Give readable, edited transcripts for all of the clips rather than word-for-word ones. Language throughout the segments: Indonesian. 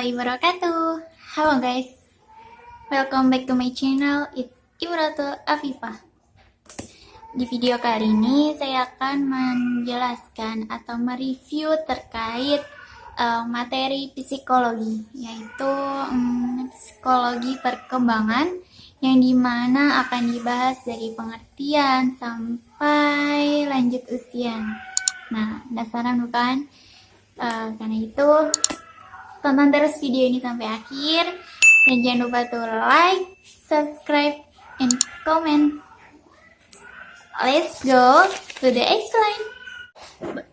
warahmatullahi wabarakatuh. Halo guys, welcome back to my channel. It's Ibratul Afifah. Di video kali ini saya akan menjelaskan atau mereview terkait materi psikologi, yaitu psikologi perkembangan, yang dimana akan dibahas dari pengertian sampai lanjut usia. Nah, penasaran bukan? Karena itu tonton terus video ini sampai akhir, dan jangan lupa tuh like, subscribe, and comment. Let's go to the explain.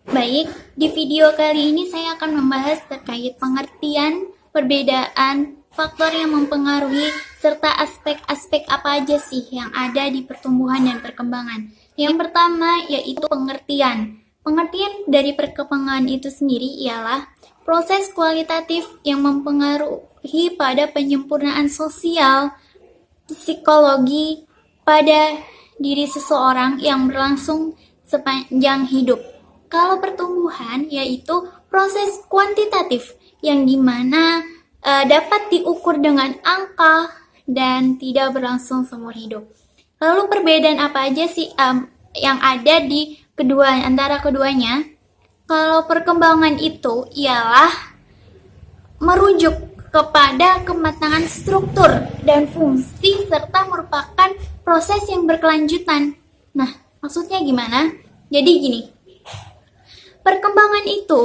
Baik, di video kali ini saya akan membahas terkait pengertian, perbedaan, faktor yang mempengaruhi, serta aspek-aspek apa aja sih yang ada di pertumbuhan dan perkembangan. Yang pertama yaitu pengertian. Pengertian dari perkembangan itu sendiri ialah proses kualitatif yang mempengaruhi pada penyempurnaan sosial, psikologi pada diri seseorang yang berlangsung sepanjang hidup. Kalau pertumbuhan yaitu proses kuantitatif yang dimana dapat diukur dengan angka dan tidak berlangsung seumur hidup. Lalu perbedaan apa aja sih yang ada di antara keduanya? Kalau perkembangan itu ialah merujuk kepada kematangan struktur dan fungsi serta merupakan proses yang berkelanjutan. Nah, maksudnya gimana? Jadi gini, perkembangan itu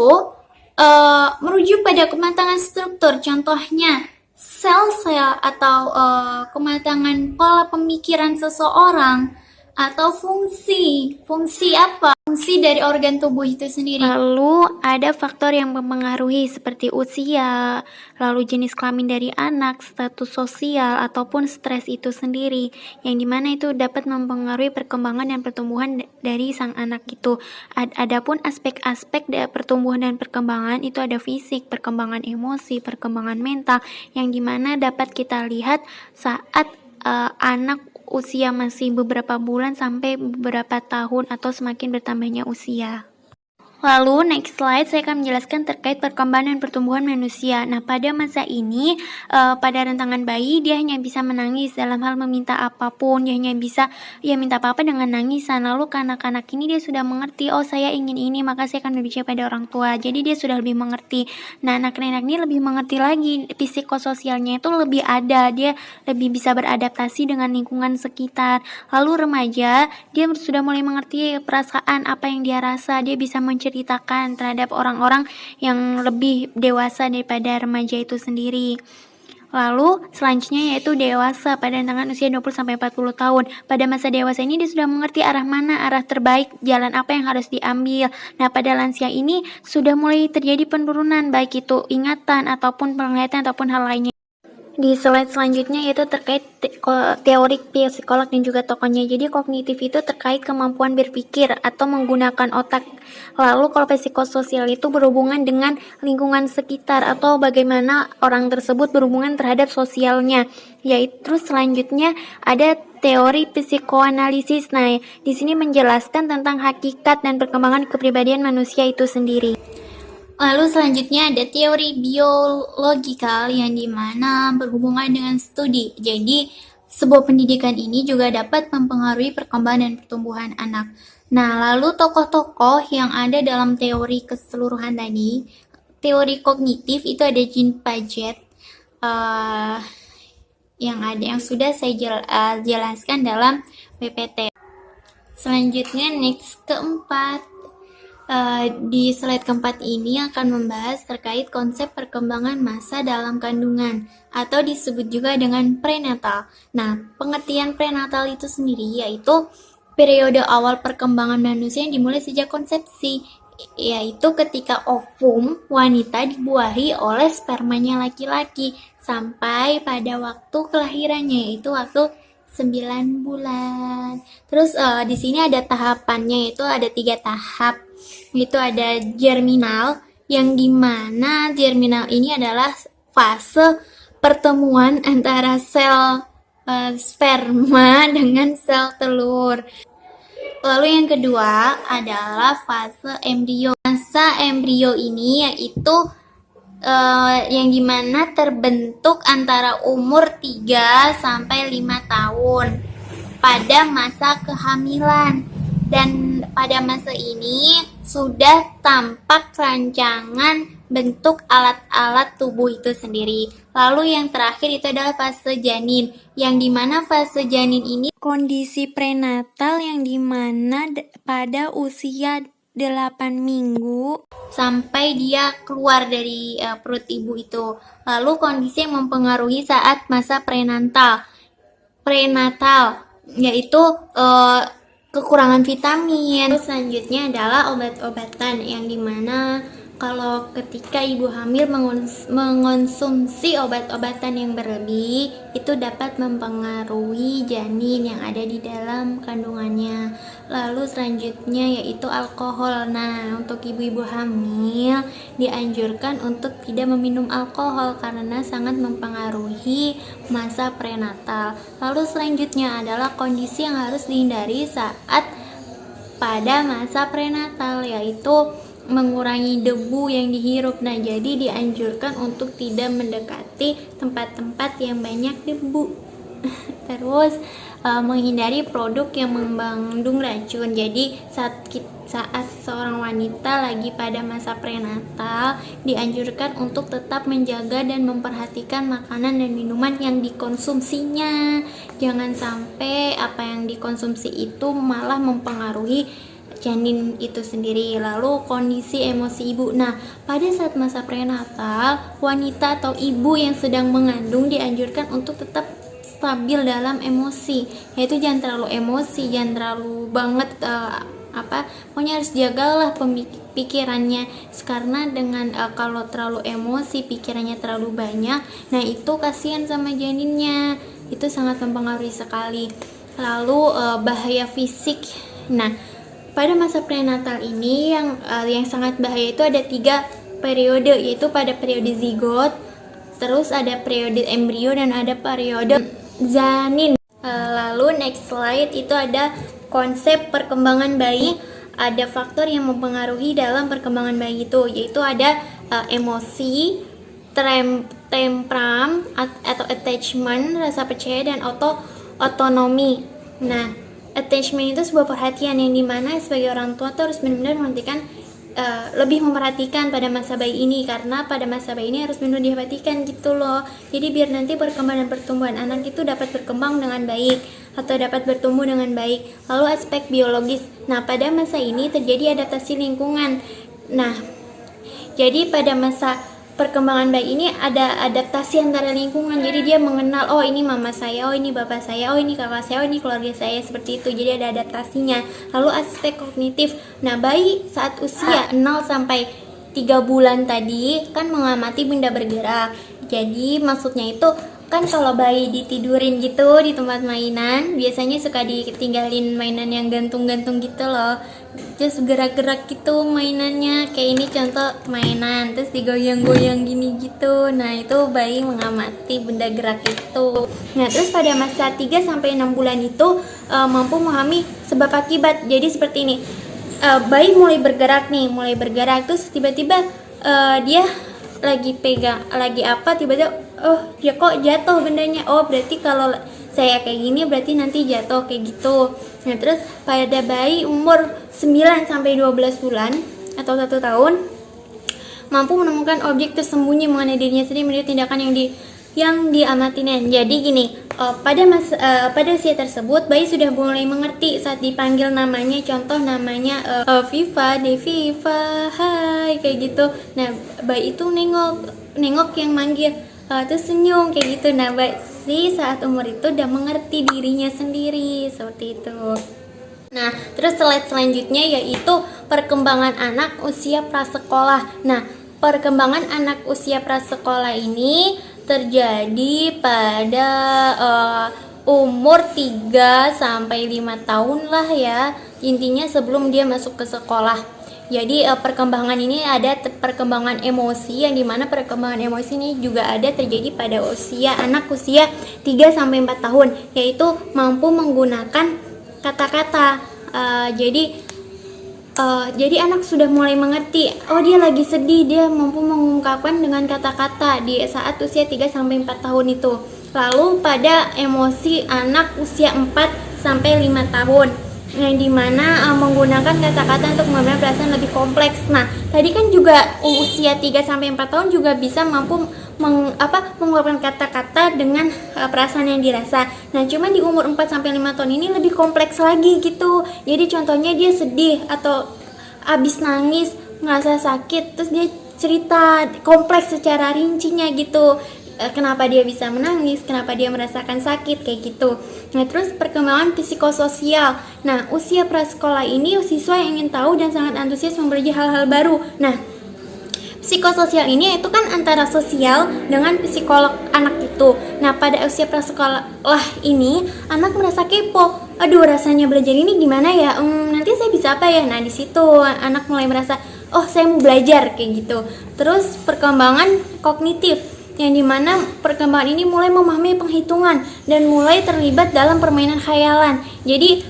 merujuk pada kematangan struktur, contohnya sel-sel atau kematangan pola pemikiran seseorang, atau fungsi apa? Fungsi dari organ tubuh itu sendiri. Lalu ada faktor yang mempengaruhi seperti usia, lalu jenis kelamin dari anak, status sosial, ataupun stres itu sendiri, yang dimana itu dapat mempengaruhi perkembangan dan pertumbuhan dari sang anak itu. Adapun aspek-aspek dari pertumbuhan dan perkembangan itu ada fisik, perkembangan emosi, perkembangan mental, yang dimana dapat kita lihat saat anak usia masih beberapa bulan sampai beberapa tahun atau semakin bertambahnya usia. Lalu next slide saya akan menjelaskan terkait perkembangan dan pertumbuhan manusia. Nah, pada masa ini pada rentangan bayi dia hanya bisa menangis dalam hal meminta apapun, dia hanya bisa minta apa-apa dengan nangisan. Lalu kanak-kanak ini dia sudah mengerti, oh saya ingin ini, maka saya akan berbicara pada orang tua. Jadi dia sudah lebih mengerti. Nah, anak-anak ini lebih mengerti lagi, psikososialnya itu lebih ada, dia lebih bisa beradaptasi dengan lingkungan sekitar. Lalu remaja, dia sudah mulai mengerti perasaan apa yang dia rasa, dia bisa menceritakan terhadap orang-orang yang lebih dewasa daripada remaja itu sendiri. Lalu selanjutnya yaitu dewasa pada rentangan usia 20-40 tahun. Pada masa dewasa ini dia sudah mengerti arah mana, arah terbaik, jalan apa yang harus diambil. Nah, pada lansia ini sudah mulai terjadi penurunan baik itu ingatan ataupun penglihatan ataupun hal lainnya. Di slide selanjutnya yaitu terkait teori psikolog dan juga tokohnya. Jadi kognitif itu terkait kemampuan berpikir atau menggunakan otak. Lalu kalau psikososial itu berhubungan dengan lingkungan sekitar atau bagaimana orang tersebut berhubungan terhadap sosialnya. Yaitu selanjutnya ada teori psikoanalisis. Nah, di sini menjelaskan tentang hakikat dan perkembangan kepribadian manusia itu sendiri. Lalu selanjutnya ada teori biologikal yang dimana berhubungan dengan studi. Jadi sebuah pendidikan ini juga dapat mempengaruhi perkembangan dan pertumbuhan anak. Nah, lalu tokoh-tokoh yang ada dalam teori keseluruhan tadi, teori kognitif itu ada Jean Piaget, yang sudah saya jelaskan dalam PPT. Selanjutnya next keempat. Di slide keempat ini akan membahas terkait konsep perkembangan masa dalam kandungan atau disebut juga dengan prenatal. Nah, pengertian prenatal itu sendiri yaitu periode awal perkembangan manusia yang dimulai sejak konsepsi, yaitu ketika ovum wanita dibuahi oleh spermanya laki-laki sampai pada waktu kelahirannya, yaitu waktu 9 bulan. Terus di sini ada tahapannya, yaitu ada 3 tahap. Itu ada germinal, yang dimana germinal ini adalah fase pertemuan antara sel sperma dengan sel telur. Lalu yang kedua adalah fase embrio. Masa embrio ini yaitu yang dimana terbentuk antara umur 3 sampai 5 tahun pada masa kehamilan. Dan pada masa ini sudah tampak rancangan bentuk alat-alat tubuh itu sendiri. Lalu yang terakhir itu adalah fase janin, yang dimana fase janin ini Kondisi prenatal yang dimana pada usia 8 minggu sampai dia keluar dari perut ibu itu. Lalu kondisi yang mempengaruhi saat masa prenatal yaitu kekurangan vitamin. Terus selanjutnya adalah obat-obatan, yang dimana kalau ketika ibu hamil mengonsumsi obat-obatan yang berlebih, itu dapat mempengaruhi janin yang ada di dalam kandungannya. Lalu selanjutnya yaitu alkohol. Nah, untuk ibu-ibu hamil dianjurkan untuk tidak meminum alkohol karena sangat mempengaruhi masa prenatal. Lalu selanjutnya adalah kondisi yang harus dihindari saat pada masa prenatal, yaitu mengurangi debu yang dihirup. Nah, jadi dianjurkan untuk tidak mendekati tempat-tempat yang banyak debu. Terus menghindari produk yang mengandung racun. Jadi saat seorang wanita lagi pada masa prenatal, dianjurkan untuk tetap menjaga dan memperhatikan makanan dan minuman yang dikonsumsinya. Jangan sampai apa yang dikonsumsi itu malah mempengaruhi janin itu sendiri. Lalu kondisi emosi ibu. Nah, pada saat masa prenatal, wanita atau ibu yang sedang mengandung dianjurkan untuk tetap stabil dalam emosi, yaitu jangan terlalu emosi, jangan terlalu banget pokoknya harus jagalah pikirannya, karena dengan kalau terlalu emosi, pikirannya terlalu banyak, nah itu kasihan sama janinnya, itu sangat mempengaruhi sekali. Lalu bahaya fisik. Nah, pada masa prenatal ini yang sangat bahaya itu ada 3 periode, yaitu pada periode zigot, terus ada periode embrio, dan ada periode janin. Lalu next slide itu ada konsep perkembangan bayi. Ada faktor yang mempengaruhi dalam perkembangan bayi itu, yaitu ada emosi, tempram atau attachment, rasa percaya, dan otonomi. Nah, attachment itu sebuah perhatian yang dimana sebagai orang tua tuh harus benar-benar lebih memperhatikan pada masa bayi ini, karena pada masa bayi ini harus benar diperhatikan gitu loh. Jadi biar nanti perkembangan dan pertumbuhan anak itu dapat berkembang dengan baik atau dapat bertumbuh dengan baik. Lalu aspek biologis. Nah, pada masa ini terjadi adaptasi lingkungan. Nah, jadi pada masa perkembangan bayi ini ada adaptasi antara lingkungan. Jadi dia mengenal, oh ini mama saya, oh ini bapak saya, oh ini kakak saya, oh ini keluarga saya, seperti itu. Jadi ada adaptasinya. Lalu aspek kognitif. Nah, bayi saat usia 0 sampai 3 bulan tadi kan mengamati benda bergerak. Jadi maksudnya itu kan kalau bayi ditidurin gitu di tempat mainan, biasanya suka ditinggalin mainan yang gantung-gantung gitu loh, terus gerak-gerak gitu mainannya, kayak ini contoh mainan, terus digoyang-goyang gini gitu. Nah, itu bayi mengamati benda gerak itu. Nah, terus pada masa 3-6 bulan itu mampu memahami sebab akibat. Jadi seperti ini, bayi mulai bergerak terus tiba-tiba dia lagi pegang, lagi apa, tiba-tiba oh dia kok jatuh bendanya, oh berarti kalau saya kayak gini berarti nanti jatuh, kayak gitu. Nah, terus pada bayi umur 9-12 bulan atau 1 tahun mampu menemukan objek tersembunyi mengenai dirinya sendiri melalui tindakan yang diamatinya. Jadi gini, pada usia tersebut bayi sudah mulai mengerti saat dipanggil namanya, contoh namanya Viva, Deviva, hai, kayak gitu. Nah, bayi itu nengok yang manggil, terus senyum kayak gitu. Nah, bayi saat umur itu udah mengerti dirinya sendiri, seperti itu. Nah, terus slide selanjutnya yaitu perkembangan anak usia prasekolah. Nah, perkembangan anak usia prasekolah ini terjadi pada umur 3-5 tahun lah ya, intinya sebelum dia masuk ke sekolah. Jadi perkembangan ini ada perkembangan emosi, yang dimana perkembangan emosi ini juga ada terjadi pada anak usia 3-4 tahun, yaitu mampu menggunakan kata-kata. Jadi jadi anak sudah mulai mengerti, oh dia lagi sedih, dia mampu mengungkapkan dengan kata-kata di saat usia 3-4 tahun itu. Lalu pada emosi anak usia 4-5 tahun, yang dimana menggunakan kata-kata untuk mengambil perasaan lebih kompleks. Nah, tadi kan juga usia 3-4 tahun juga bisa mampu mengeluarkan kata-kata dengan perasaan yang dirasa. Nah, cuman di umur 4-5 tahun ini lebih kompleks lagi gitu. Jadi contohnya dia sedih atau abis nangis, ngerasa sakit, terus dia cerita kompleks secara rincinya gitu. Kenapa dia bisa menangis, kenapa dia merasakan sakit, kayak gitu. Nah, terus perkembangan psikososial. Nah, usia prasekolah ini siswa yang ingin tahu dan sangat antusias mempelajari hal-hal baru. Nah, psikososial ini itu kan antara sosial dengan psikolog anak itu. Nah, pada usia prasekolah ini anak merasa kepo. Aduh, rasanya belajar ini gimana ya? Nanti saya bisa apa ya? Nah, di situ anak mulai merasa, oh saya mau belajar kayak gitu. Terus perkembangan kognitif, yang dimana perkembangan ini mulai memahami penghitungan dan mulai terlibat dalam permainan khayalan. Jadi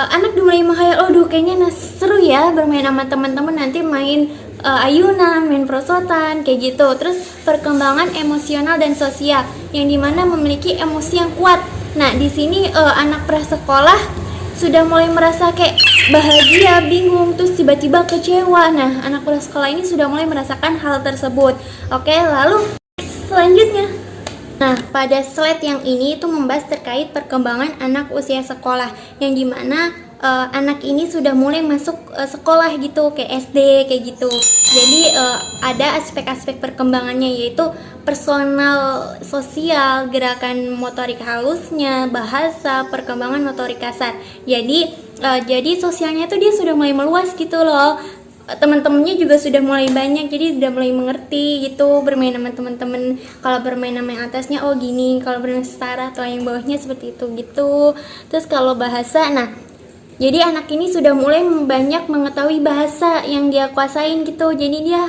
anak mulai menghayal, oh kayaknya seru ya bermain sama teman-teman, nanti main ayunan, main perosotan kayak gitu. Terus perkembangan emosional dan sosial, yang dimana memiliki emosi yang kuat. Nah, di sini anak prasekolah sudah mulai merasa kayak bahagia, bingung, terus tiba-tiba kecewa. Nah, anak prasekolah ini sudah mulai merasakan hal tersebut. Oke, lalu selanjutnya, nah pada slide yang ini itu membahas terkait perkembangan anak usia sekolah, yang dimana anak ini sudah mulai masuk sekolah gitu, kayak SD kayak gitu. Jadi ada aspek-aspek perkembangannya, yaitu personal sosial, gerakan motorik halusnya, bahasa, perkembangan motorik kasar. Jadi sosialnya tuh dia sudah mulai meluas gitu loh. Teman-temannya juga sudah mulai banyak, jadi sudah mulai mengerti gitu, bermain sama teman-teman. Kalau bermain sama yang atasnya oh gini, kalau bermain setara atau yang bawahnya seperti itu gitu. Terus kalau bahasa, nah jadi anak ini sudah mulai banyak mengetahui bahasa yang dia kuasain gitu. Jadi dia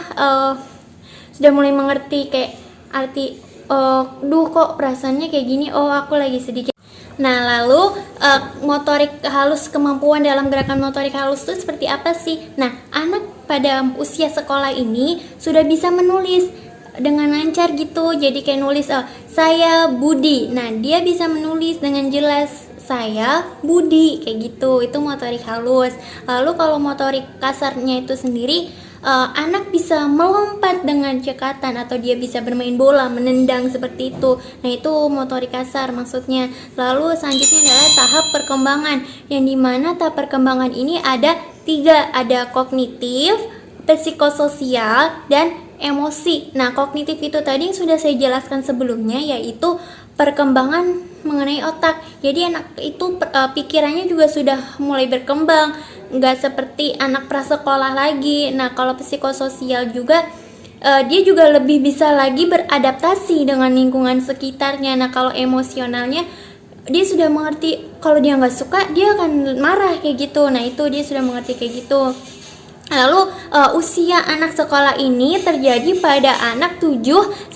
sudah mulai mengerti kayak arti, kok perasaannya kayak gini, oh aku lagi sedih. Nah, lalu motorik halus, kemampuan dalam gerakan motorik halus itu seperti apa sih? Nah, anak pada usia sekolah ini sudah bisa menulis dengan lancar gitu. Jadi kayak nulis saya Budi. Nah, dia bisa menulis dengan jelas saya Budi kayak gitu. Itu motorik halus. Lalu kalau motorik kasarnya itu sendiri, anak bisa melompat dengan cekatan, atau dia bisa bermain bola, menendang seperti itu. Nah, itu motorik kasar maksudnya. Lalu selanjutnya adalah tahap perkembangan, yang dimana tahap perkembangan ini ada 3, ada kognitif, psikososial, dan emosi. Nah, kognitif itu tadi yang sudah saya jelaskan sebelumnya, yaitu perkembangan mengenai otak. Jadi anak itu pikirannya juga sudah mulai berkembang, nggak seperti anak prasekolah lagi. Nah, kalau psikososial juga dia juga lebih bisa lagi beradaptasi dengan lingkungan sekitarnya. Nah, kalau emosionalnya dia sudah mengerti kalau dia nggak suka dia akan marah kayak gitu. Nah, itu dia sudah mengerti kayak gitu. Lalu usia anak sekolah ini terjadi pada anak 7-15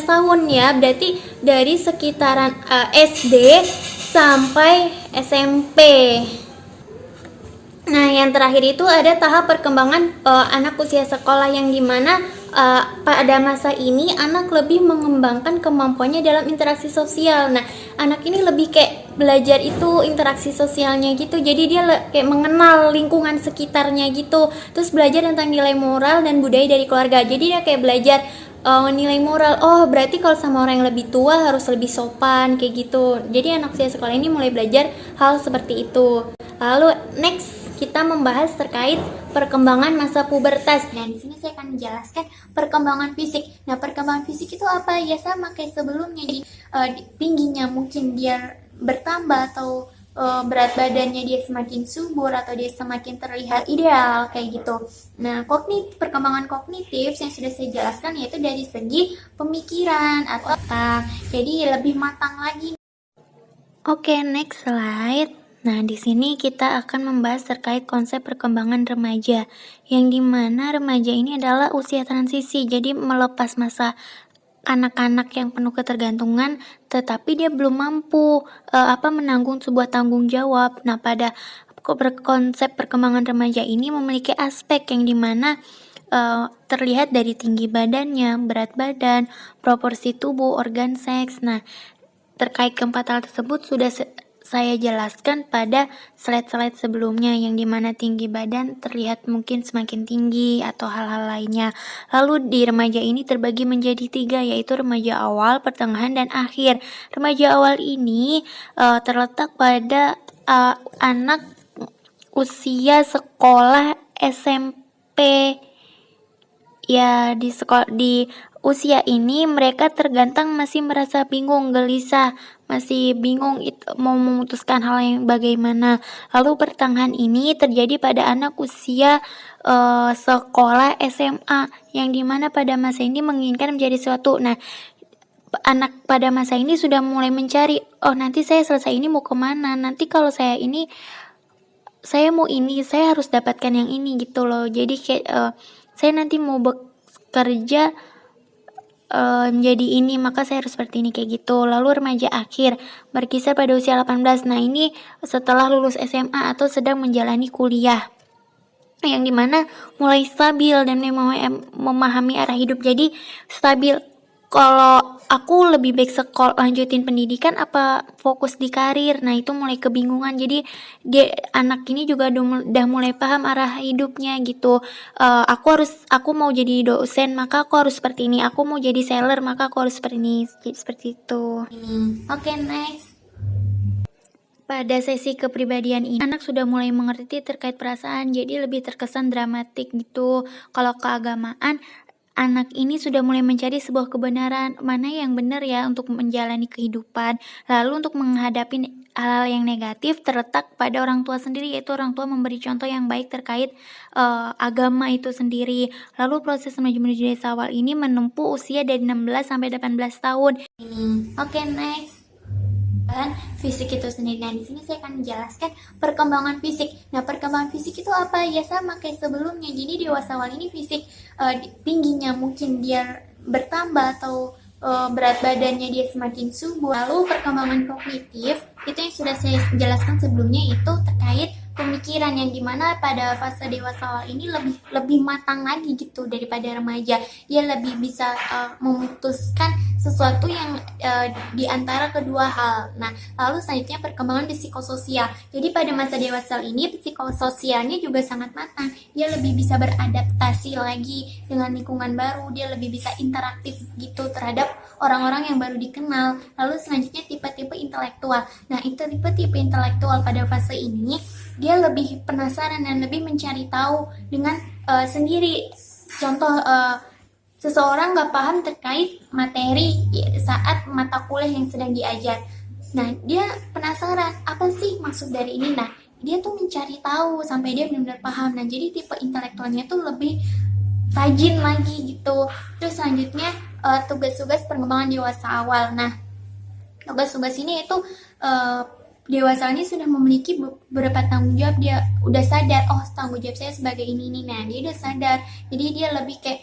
tahun ya. Berarti dari sekitaran SD sampai SMP. Nah, yang terakhir itu ada tahap perkembangan anak usia sekolah, yang dimana pada masa ini anak lebih mengembangkan kemampuannya dalam interaksi sosial. Nah, anak ini lebih kayak belajar itu interaksi sosialnya gitu. Jadi dia kayak mengenal lingkungan sekitarnya gitu. Terus belajar tentang nilai moral dan budaya dari keluarga. Jadi dia kayak belajar nilai moral. Oh, berarti kalau sama orang yang lebih tua harus lebih sopan kayak gitu. Jadi anak usia sekolah ini mulai belajar hal seperti itu. Lalu next kita membahas terkait perkembangan masa pubertas. Dan di sini saya akan menjelaskan perkembangan fisik. Nah, perkembangan fisik itu apa? Ya sama kayak sebelumnya. Tingginya mungkin dia bertambah, atau berat badannya dia semakin subur, atau dia semakin terlihat ideal kayak gitu. Nah, perkembangan kognitif yang sudah saya jelaskan yaitu dari segi pemikiran atau otak. Jadi lebih matang lagi. Oke, next slide. Nah, di sini kita akan membahas terkait konsep perkembangan remaja, yang dimana remaja ini adalah usia transisi, jadi melepas masa anak-anak yang penuh ketergantungan, tetapi dia belum mampu menanggung sebuah tanggung jawab. Nah, pada konsep perkembangan remaja ini memiliki aspek yang dimana terlihat dari tinggi badannya, berat badan, proporsi tubuh, organ seks. Nah, terkait keempat hal tersebut sudah saya jelaskan pada slide-slide sebelumnya, yang dimana tinggi badan terlihat mungkin semakin tinggi atau hal-hal lainnya. Lalu di remaja ini terbagi menjadi 3, yaitu remaja awal, pertengahan, dan akhir. Remaja awal ini terletak pada anak usia sekolah SMP. Ya, di usia ini mereka tergantang masih merasa bingung, gelisah, masih bingung mau memutuskan hal yang bagaimana. Lalu pertengahan ini terjadi pada anak usia sekolah SMA, yang dimana pada masa ini menginginkan menjadi sesuatu. Nah, anak pada masa ini sudah mulai mencari, oh nanti saya selesai ini mau kemana, nanti kalau saya ini saya mau ini, saya harus dapatkan yang ini gitu loh. Jadi kayak saya nanti mau bekerja menjadi ini, maka saya harus seperti ini, kayak gitu. Lalu remaja akhir berkisar pada usia 18. Nah, ini setelah lulus SMA atau sedang menjalani kuliah, yang dimana mulai stabil dan memahami arah hidup. Jadi stabil, kalau aku lebih baik lanjutin pendidikan apa fokus di karir. Nah, itu mulai kebingungan. Jadi anak ini juga udah mulai paham arah hidupnya gitu. Aku mau jadi dosen, maka aku harus seperti ini. Aku mau jadi seller, maka aku harus seperti ini. Jadi seperti itu. Oke, next. Pada sesi kepribadian ini, anak sudah mulai mengerti terkait perasaan, jadi lebih terkesan dramatik gitu. Kalau keagamaan, anak ini sudah mulai mencari sebuah kebenaran, mana yang benar ya untuk menjalani kehidupan. Lalu untuk menghadapi hal-hal yang negatif terletak pada orang tua sendiri, yaitu orang tua memberi contoh yang baik terkait agama itu sendiri. Lalu proses menuju dewasa awal ini menempuh usia dari 16 sampai 18 tahun. Oke, next. Fisik itu sendiri. Nah, di sini saya akan menjelaskan perkembangan fisik. Nah, perkembangan fisik itu apa? Ya sama kayak sebelumnya. Jadi dewasa awal ini fisik tingginya mungkin dia bertambah atau berat badannya dia semakin subur. Lalu perkembangan kognitif itu yang sudah saya jelaskan sebelumnya, itu terkait pemikiran, yang dimana pada fase dewasa awal ini lebih matang lagi gitu daripada remaja. Dia lebih bisa memutuskan sesuatu yang di antara kedua hal. Nah, lalu selanjutnya perkembangan psikososial. Jadi pada masa dewasa ini psikososialnya juga sangat matang. Dia lebih bisa beradaptasi lagi dengan lingkungan baru. Dia lebih bisa interaktif gitu terhadap orang-orang yang baru dikenal. Lalu selanjutnya tipe-tipe intelektual. Nah, itu tipe-tipe intelektual pada fase ini dia lebih penasaran dan lebih mencari tahu dengan sendiri. Contoh, seseorang gak paham terkait materi saat mata kuliah yang sedang diajar. Nah, dia penasaran, apa sih maksud dari ini? Nah, dia tuh mencari tahu sampai dia benar-benar paham. Nah, jadi tipe intelektualnya tuh lebih rajin lagi gitu. Terus selanjutnya tugas-tugas perkembangan dewasa awal. Nah, tugas-tugas ini itu dewasa ini sudah memiliki beberapa tanggung jawab. Dia udah sadar, oh tanggung jawab saya sebagai ini. Nah, dia udah sadar. Jadi dia lebih kayak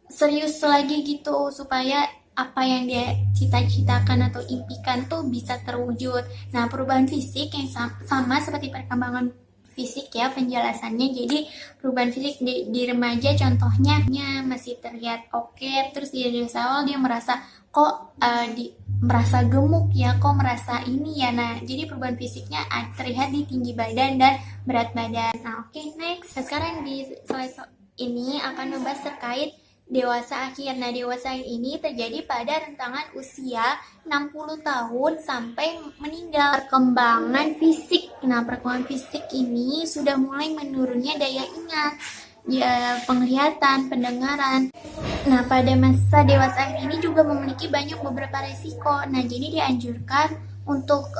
serius lagi gitu, supaya apa yang dia cita-citakan atau impikan tuh bisa terwujud. Nah, perubahan fisik yang sama seperti perkembangan fisik ya penjelasannya. Jadi perubahan fisik di remaja contohnya masih terlihat oke, terus di dewasa awal dia merasa kok merasa gemuk ya, kok merasa ini ya. Nah, jadi perubahan fisiknya terlihat di tinggi badan dan berat badan. Nah, oke, next. Nah, sekarang di slide ini akan membahas terkait dewasa akhir. Nah, dewasa ini terjadi pada rentangan usia 60 tahun sampai meninggal. Perkembangan fisik. Nah, perkembangan fisik ini sudah mulai menurunnya daya ingat, ya, penglihatan, pendengaran. Nah, pada masa dewasa ini juga memiliki beberapa resiko. Nah, jadi dianjurkan untuk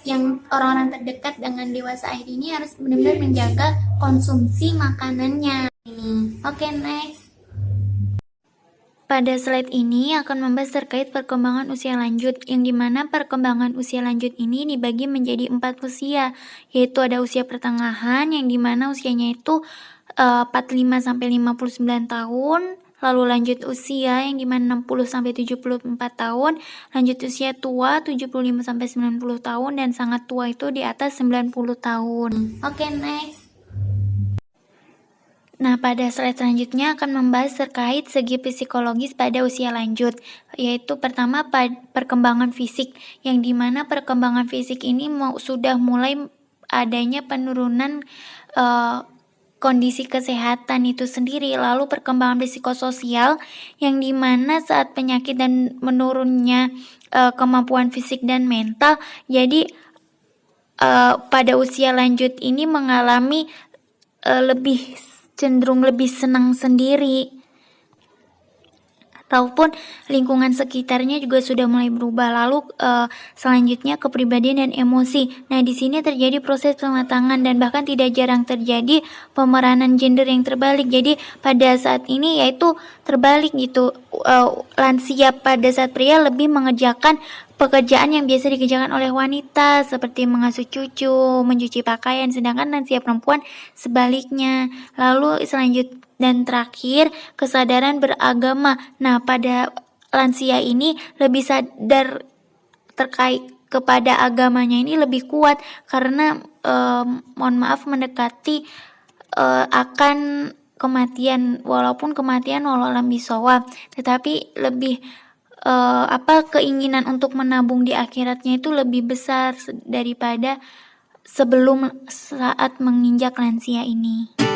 yang orang-orang terdekat dengan dewasa akhir ini harus benar-benar menjaga konsumsi makanannya. Oke, next. Pada slide ini akan membahas terkait perkembangan usia lanjut, yang dimana perkembangan usia lanjut ini dibagi menjadi 4 usia, yaitu ada usia pertengahan yang dimana usianya itu 45 sampai 59 tahun, lalu lanjut usia yang dimana 60 sampai 74 tahun, lanjut usia tua 75 sampai 90 tahun, dan sangat tua itu di atas 90 tahun. Oke, next. Nah, pada slide selanjutnya akan membahas terkait segi psikologis pada usia lanjut, yaitu pertama perkembangan fisik, yang dimana perkembangan fisik ini sudah mulai adanya penurunan kondisi kesehatan itu sendiri. Lalu perkembangan psikososial, yang dimana saat penyakit dan menurunnya kemampuan fisik dan mental, jadi pada usia lanjut ini mengalami cenderung lebih senang sendiri, ataupun lingkungan sekitarnya juga sudah mulai berubah. Lalu selanjutnya kepribadian dan emosi. Nah, di sini terjadi proses pematangan dan bahkan tidak jarang terjadi pemeranan gender yang terbalik. Jadi pada saat ini yaitu terbalik gitu. Lansia pada saat pria lebih mengerjakan pekerjaan yang biasa dikerjakan oleh wanita seperti mengasuh cucu, mencuci pakaian, sedangkan lansia perempuan sebaliknya. Lalu dan terakhir, kesadaran beragama. Nah, pada lansia ini lebih sadar terkait kepada agamanya ini lebih kuat karena mendekati akan kematian, walaupun kematian walau alam bisawab, tetapi lebih keinginan untuk menabung di akhiratnya itu lebih besar daripada sebelum saat menginjak lansia ini.